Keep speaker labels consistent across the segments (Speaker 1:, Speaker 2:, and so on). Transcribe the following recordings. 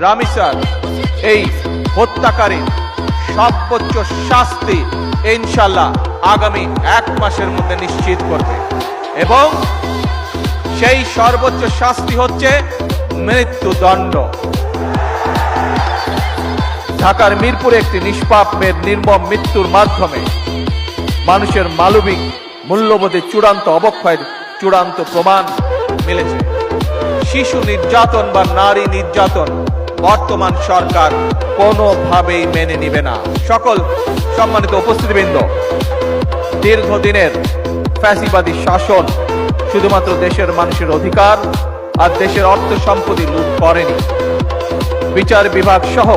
Speaker 1: রামিসার এই হত্যাকারীর সর্বোচ্চ শাস্তি ইনশাআল্লাহ আগামী 1 মাসের মধ্যে নিশ্চিত করবে এবং সেই সর্বোচ্চ শাস্তি হচ্ছে মৃত্যুদণ্ড। ঢাকার মিরপুরে একটি নিষ্পাপ মেয়ের নির্মম মৃত্যুর মাধ্যমে মানুষের মানবিক মূল্যবোধের চূড়ান্ত অবক্ষয়ের চূড়ান্ত প্রমাণ মিলেছে। শিশু নির্যাতন বা নারী নির্যাতন বর্তমান সরকার কোনোভাবেই মেনে নিবে না। সকল সম্মানিত উপস্থিতিবৃন্দ, দীর্ঘদিনের ফ্যাসিবাদী শাসন শুধুমাত্র দেশের মানুষের অধিকার আর দেশের অর্থ সম্পত্তি লুট করেনি, বিচার বিভাগ সহ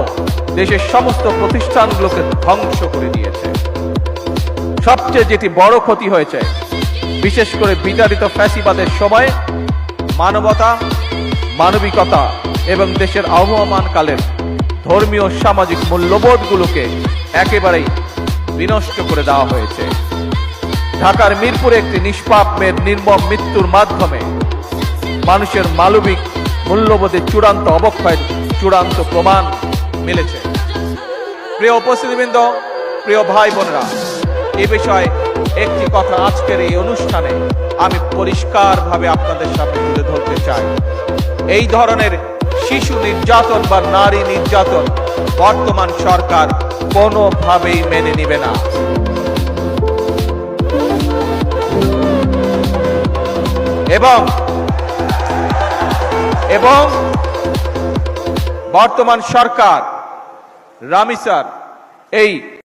Speaker 1: দেশের সমস্ত প্রতিষ্ঠানগুলোকে ধ্বংস করে দিয়েছে। সবচেয়ে যেটি বড় ক্ষতি হয়েছে, বিশেষ করে বিতাড়িত ফ্যাসিবাদের সময় মানবতা, মানবিকতা এবং দেশের আবহমানকালের ধর্মীয় সামাজিক মূল্যবোধগুলোকে একেবারেই বিনষ্ট করে দেওয়া হয়েছে। ঢাকার মিরপুরে একটি নিষ্পাপ মেয়ের নির্মম মৃত্যুর মাধ্যমে মানুষের মানবিক মূল্যবোধের চূড়ান্ত অবক্ষয়ের চূড়ান্ত প্রমাণ মিলেছে। প্রিয় উপস্থিতিবৃন্দ, প্রিয় ভাই বোনেরা, এ বিষয়ে একটি কথা আজকের এই অনুষ্ঠানে আমি পরিষ্কারভাবে আপনাদের সামনে তুলে ধরতে চাই। এই ধরনের শিশু নির্যাতন বা নারী নির্যাতন বর্তমান সরকার কোনোভাবেই মেনে নিবে না। এবং বর্তমান সরকার রামিসার এই